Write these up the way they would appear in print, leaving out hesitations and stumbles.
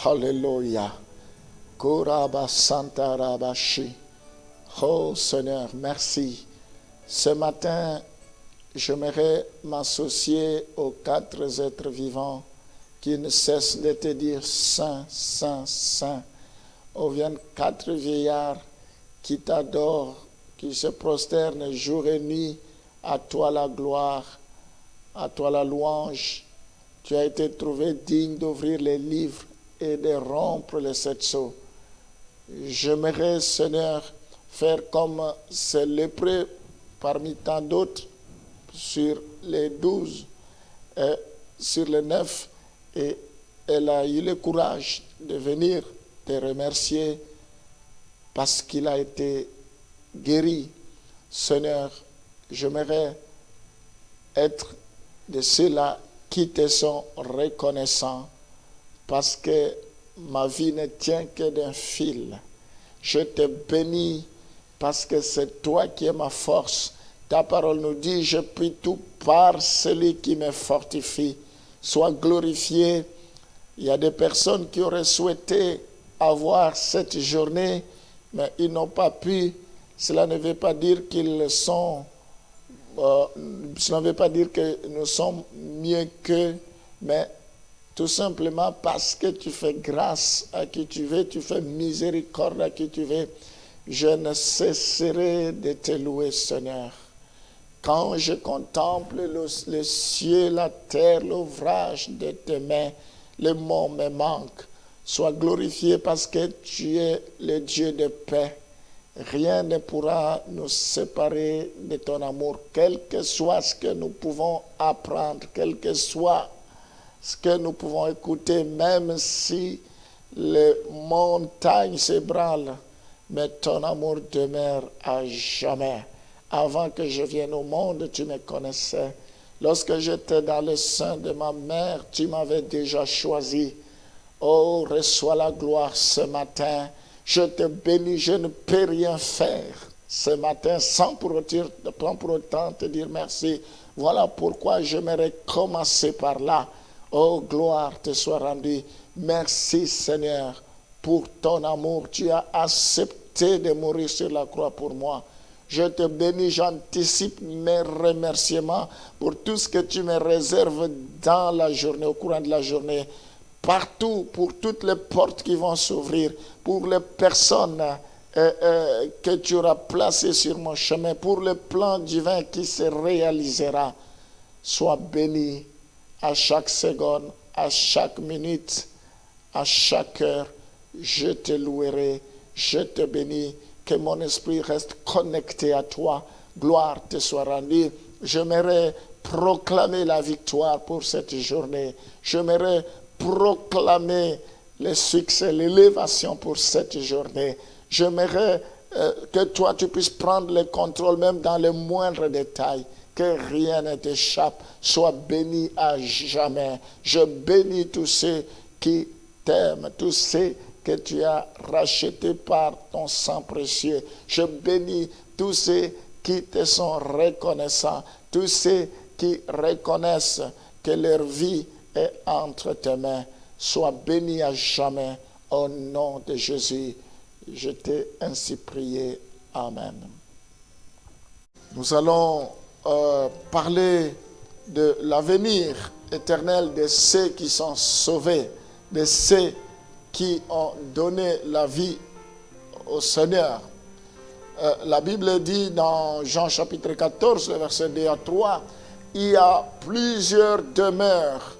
Alléluia. Koraba Santa Rabashi. Oh Seigneur, merci. Ce matin, j'aimerais m'associer aux 4 êtres vivants qui ne cessent de te dire Saint, Saint, Saint. Oh, viennent 4 vieillards qui t'adorent, qui se prosternent jour et nuit. À toi la gloire, à toi la louange. Tu as été trouvé digne d'ouvrir les livres et de rompre les 7 sceaux. J'aimerais, Seigneur, faire comme ces lépreux parmi tant d'autres sur les 12, sur les 9, et elle a eu le courage de venir te remercier parce qu'il a été guéri. Seigneur, j'aimerais être de ceux-là qui te sont reconnaissants parce que ma vie ne tient que d'un fil. Je te bénis parce que c'est toi qui es ma force. Ta parole nous dit, je prie tout par celui qui me fortifie. Sois glorifié. Il y a des personnes qui auraient souhaité avoir cette journée, mais ils n'ont pas pu. Cela ne veut pas dire qu'ils sont... cela ne veut pas dire que nous sommes mieux qu'eux, mais tout simplement parce que tu fais grâce à qui tu veux, tu fais miséricorde à qui tu veux. Je ne cesserai de te louer, Seigneur. Quand je contemple le ciel, la terre, l'ouvrage de tes mains, les mots me manquent. Sois glorifié parce que tu es le Dieu de paix. Rien ne pourra nous séparer de ton amour, quel que soit ce que nous pouvons apprendre, quel que soit ce que nous pouvons écouter, même si les montagnes s'ébranlent, mais ton amour demeure à jamais. Avant que je vienne au monde, tu me connaissais. Lorsque j'étais dans le sein de ma mère, tu m'avais déjà choisi. Oh, reçois la gloire ce matin. Je te bénis, je ne peux rien faire ce matin sans pour autant te dire merci. Voilà pourquoi j'aimerais commencer par là. Oh, gloire te soit rendue. Merci Seigneur pour ton amour. Tu as accepté de mourir sur la croix pour moi. Je te bénis, j'anticipe mes remerciements pour tout ce que tu me réserves dans la journée, au courant de la journée. Partout, pour toutes les portes qui vont s'ouvrir, pour les personnes que tu auras placées sur mon chemin, pour le plan divin qui se réalisera. Sois béni à chaque seconde, à chaque minute, à chaque heure. Je te louerai, je te bénis, que mon esprit reste connecté à toi. Gloire te soit rendue. J'aimerais proclamer la victoire pour cette journée. J'aimerais proclamer le succès, l'élévation pour cette journée. J'aimerais que toi, tu puisses prendre le contrôle même dans les moindres détails, que rien ne t'échappe. Sois béni à jamais. Je bénis tous ceux qui t'aiment, tous ceux que tu as rachetés par ton sang précieux. Je bénis tous ceux qui te sont reconnaissants, tous ceux qui reconnaissent que leur vie est entre tes mains. Sois béni à jamais au nom de Jésus. Je t'ai ainsi prié. Amen. Nous allons parler de l'avenir éternel de ceux qui sont sauvés, de ceux qui ont donné la vie au Seigneur. La Bible dit dans Jean chapitre 14, le verset 2 à 3, il y a plusieurs demeures.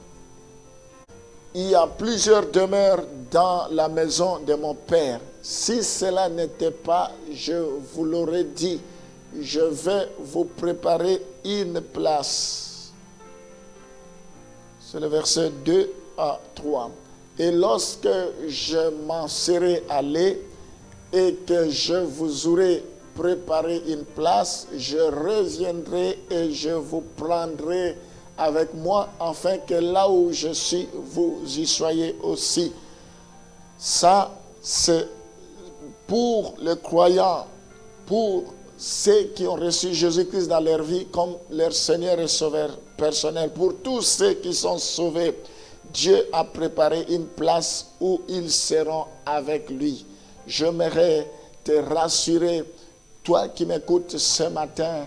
Il y a plusieurs demeures dans la maison de mon Père. Si cela n'était pas, je vous l'aurais dit, je vais vous préparer une place. C'est le verset 2 à 3. Et lorsque je m'en serai allé et que je vous aurai préparé une place, je reviendrai et je vous prendrai avec moi, afin que là où je suis, vous y soyez aussi. Ça, c'est pour les croyants, pour ceux qui ont reçu Jésus-Christ dans leur vie comme leur Seigneur et Sauveur personnel. Pour tous ceux qui sont sauvés, Dieu a préparé une place où ils seront avec lui. J'aimerais te rassurer, toi qui m'écoutes ce matin,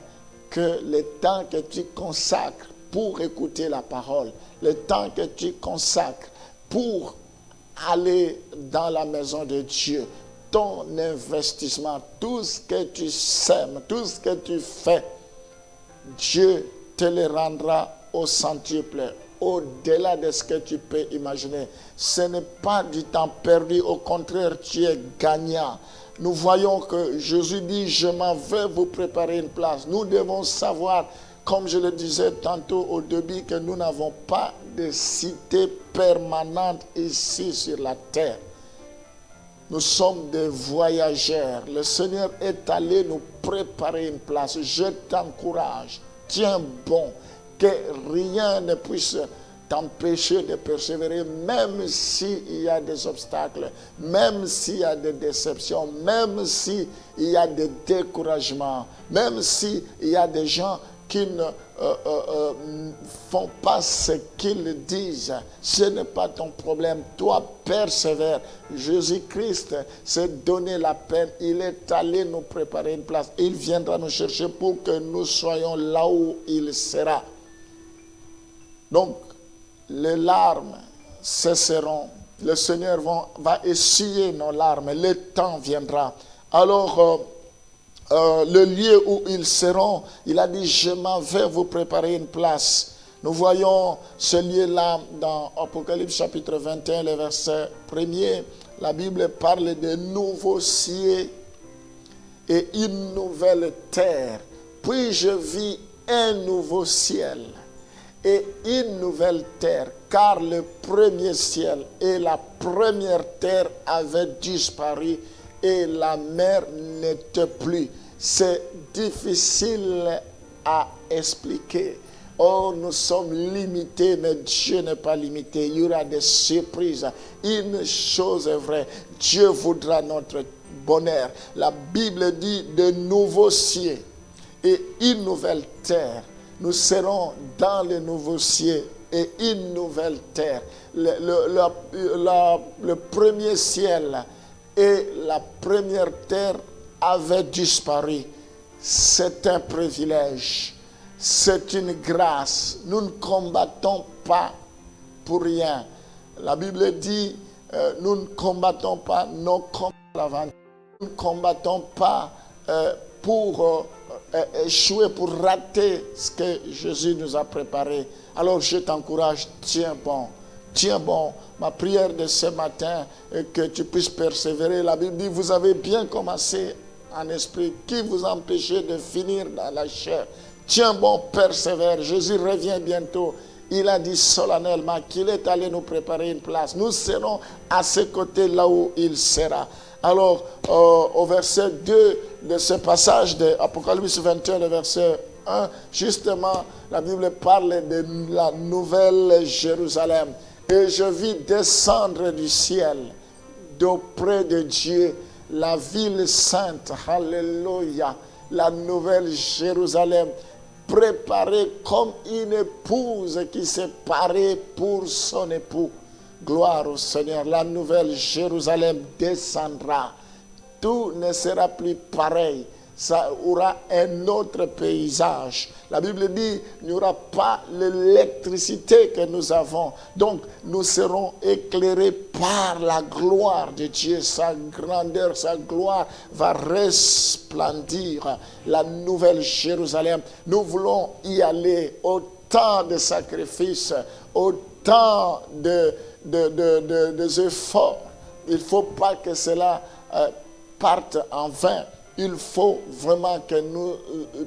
que le temps que tu consacres pour écouter la parole, le temps que tu consacres pour aller dans la maison de Dieu, ton investissement, tout ce que tu sèmes, tout ce que tu fais, Dieu te le rendra au centuple, au-delà de ce que tu peux imaginer. Ce n'est pas du temps perdu, au contraire, tu es gagnant. Nous voyons que Jésus dit, je m'en vais vous préparer une place. Nous devons savoir, comme je le disais tantôt au début, que nous n'avons pas de cité permanente ici sur la terre. Nous sommes des voyageurs. Le Seigneur est allé nous préparer une place. Je t'encourage. Tiens bon. Que rien ne puisse t'empêcher de persévérer, même s'il y a des obstacles, même s'il y a des déceptions, même s'il y a des découragements, même s'il y a des gens qui ne font pas ce qu'ils disent. Ce n'est pas ton problème. Toi, persévère. Jésus-Christ s'est donné la peine. Il est allé nous préparer une place. Il viendra nous chercher pour que nous soyons là où il sera. Donc, les larmes cesseront. Le Seigneur va essuyer nos larmes. Le temps viendra. Alors, le lieu où ils seront, il a dit, je m'en vais vous préparer une place. Nous voyons ce lieu-là dans Apocalypse chapitre 21, le verset 1er. La Bible parle de nouveaux cieux et une nouvelle terre. Puis je vis un nouveau ciel et une nouvelle terre, car le premier ciel et la première terre avaient disparu et la mer n'était plus. C'est difficile à expliquer. Oh, nous sommes limités, mais Dieu n'est pas limité. Il y aura des surprises. Une chose est vraie, Dieu voudra notre bonheur. La Bible dit de nouveaux cieux et une nouvelle terre. Nous serons dans les nouveaux cieux et une nouvelle terre. Le premier ciel et la première terre avaient disparu. C'est un privilège. C'est une grâce. Nous ne combattons pas pour rien. La Bible dit, nous ne combattons pas nos combats à l'avant. Nous ne combattons pas pour échouer, pour rater ce que Jésus nous a préparé. Alors je t'encourage, tiens bon. Tiens bon. Ma prière de ce matin est que tu puisses persévérer. La Bible dit, vous avez bien commencé en esprit. Qui vous empêchait de finir dans la chair? Tiens bon, persévère. Jésus revient bientôt. Il a dit solennellement qu'il est allé nous préparer une place. Nous serons à ses côtés là où il sera. Alors, au verset 2 de ce passage de Apocalypse 21, le verset 1, justement, la Bible parle de la nouvelle Jérusalem. Et je vis descendre du ciel, d'auprès de Dieu, la ville sainte, alléluia, la nouvelle Jérusalem, préparée comme une épouse qui s'est parée pour son époux. Gloire au Seigneur, la nouvelle Jérusalem descendra. Tout ne sera plus pareil. Ça aura un autre paysage. La Bible dit, il n'y aura pas l'électricité que nous avons. Donc, nous serons éclairés par la gloire de Dieu. Sa grandeur, sa gloire va resplendir. La nouvelle Jérusalem. Nous voulons y aller au temps de sacrifice, au temps des efforts. Il ne faut pas que cela parte en vain. Il faut vraiment que nous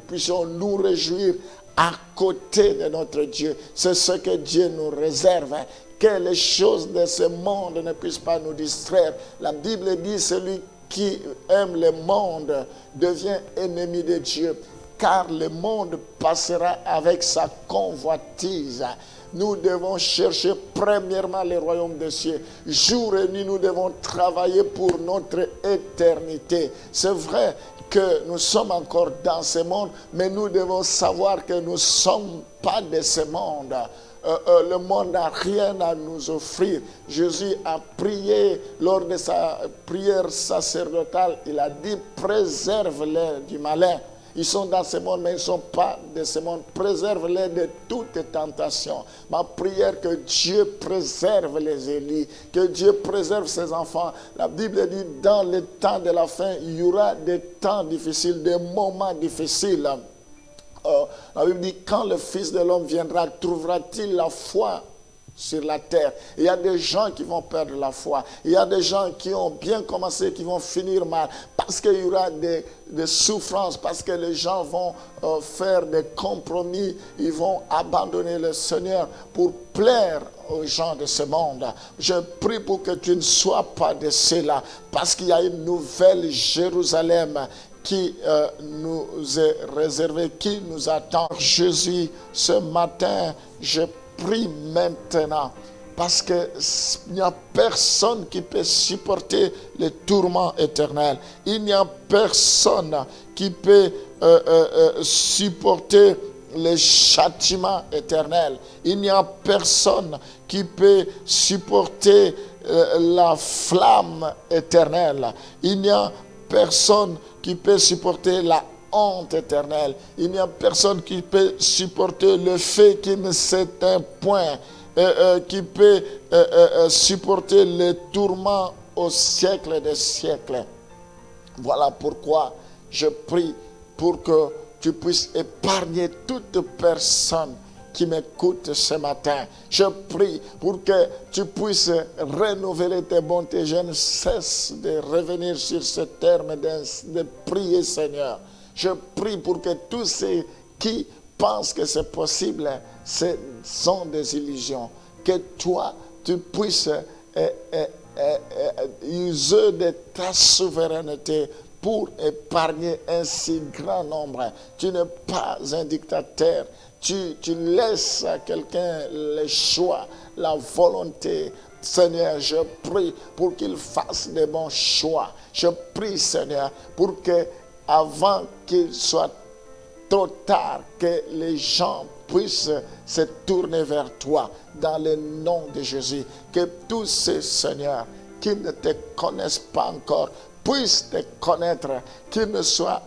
puissions nous réjouir à côté de notre Dieu. C'est ce que Dieu nous réserve. Que les choses de ce monde ne puissent pas nous distraire. La Bible dit, celui qui aime le monde devient ennemi de Dieu. Car le monde passera avec sa convoitise. Nous devons chercher premièrement le royaume des cieux. Jour et nuit, nous devons travailler pour notre éternité. C'est vrai que nous sommes encore dans ce monde, mais nous devons savoir que nous ne sommes pas de ce monde. Le monde n'a rien à nous offrir. Jésus a prié lors de sa prière sacerdotale. Il a dit, préserve-les du malin. Ils sont dans ce monde, mais ils ne sont pas de ce monde. Préserve-les de toute tentation. Ma prière, que Dieu préserve les Élis, que Dieu préserve ses enfants. La Bible dit, dans le temps de la fin, il y aura des temps difficiles, des moments difficiles. La Bible dit, quand le Fils de l'homme viendra, trouvera-t-il la foi sur la terre? Il y a des gens qui vont perdre la foi. Il y a des gens qui ont bien commencé, qui vont finir mal. Parce qu'il y aura des souffrances, parce que les gens vont faire des compromis. Ils vont abandonner le Seigneur pour plaire aux gens de ce monde. Je prie pour que tu ne sois pas de ceux-là. Parce qu'il y a une nouvelle Jérusalem qui nous est réservé, qui nous attend. Jésus, ce matin, je prie maintenant, parce qu'il n'y a personne qui peut supporter les tourments éternels. Il n'y a personne qui peut supporter les châtiments éternels. Il n'y a personne qui peut supporter la flamme éternelle. Il n'y a personne qui peut supporter la honte éternelle. Il n'y a personne qui peut supporter le fait qu'il ne s'éteint point, qui peut supporter les tourments au siècle des siècles. Voilà pourquoi je prie pour que tu puisses épargner toute personne qui m'écoute ce matin. Je prie pour que tu puisses renouveler tes bontés. Je ne cesse de revenir sur ce terme de prier, Seigneur. Je prie pour que tous ceux qui pensent que c'est possible, ce sont des illusions. Que toi, tu puisses user de ta souveraineté pour épargner un si grand nombre. Tu n'es pas un dictateur. Tu laisses à quelqu'un le choix, la volonté. Seigneur, je prie pour qu'il fasse des bons choix. Je prie, Seigneur, pour que avant qu'il soit trop tard, que les gens puissent se tourner vers toi dans le nom de Jésus. Que tous ces Seigneurs qui ne te connaissent pas encore puissent te connaître, qu'ils ne soient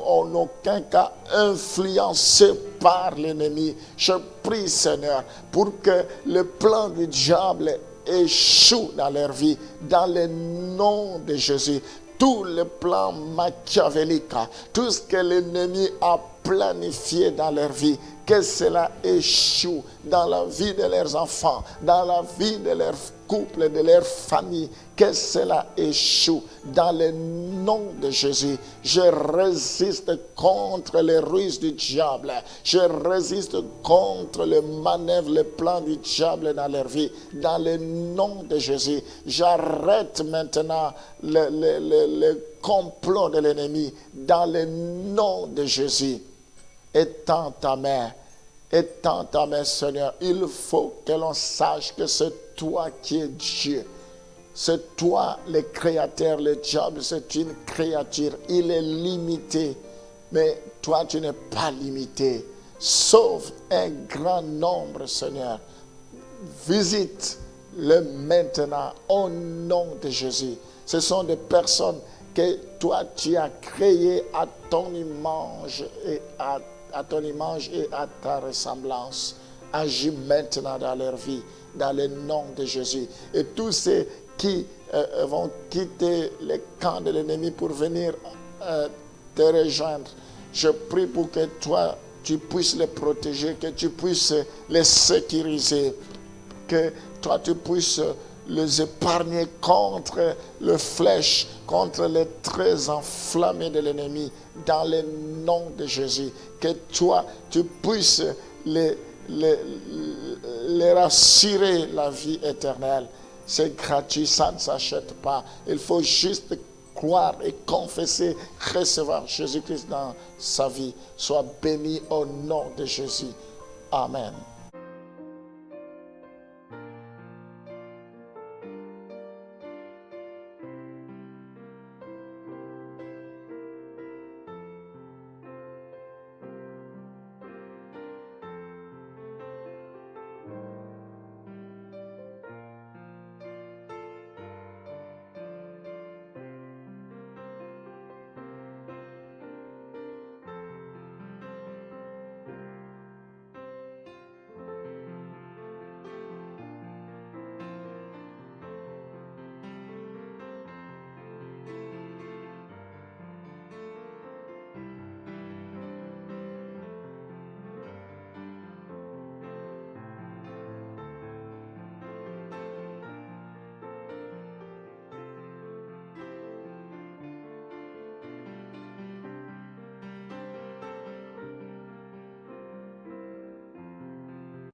en aucun cas influencés par l'ennemi. Je prie, Seigneur, pour que le plan du diable échoue dans leur vie, dans le nom de Jésus. Tout le plan machiavélique, tout ce que l'ennemi a planifié dans leur vie, que cela échoue dans la vie de leurs enfants, dans la vie de leur couple, de leur famille, que cela échoue dans le nom de Jésus. Je résiste contre les ruses du diable. Je résiste contre les manœuvres, les plans du diable dans leur vie. Dans le nom de Jésus, j'arrête maintenant le complot de l'ennemi. Dans le nom de Jésus. Étends ta main, Seigneur. Il faut que l'on sache que c'est toi qui es Dieu. C'est toi le créateur. Le diable, c'est une créature. Il est limité. Mais toi, tu n'es pas limité. Sauve un grand nombre, Seigneur. Visite-le maintenant au nom de Jésus. Ce sont des personnes que toi, tu as créées à ton image et à ton image et à ta ressemblance. Agis maintenant dans leur vie, dans le nom de Jésus. Et tous ceux qui vont quitter les camps de l'ennemi pour venir te rejoindre, je prie pour que toi, tu puisses les protéger, que tu puisses les sécuriser, que toi, tu puisses les épargner contre le flèche, contre les traits enflammés de l'ennemi, dans le nom de Jésus. Que toi, tu puisses les assurer la vie éternelle. C'est gratuit, ça ne s'achète pas. Il faut juste croire et confesser, recevoir Jésus-Christ dans sa vie. Sois béni au nom de Jésus. Amen.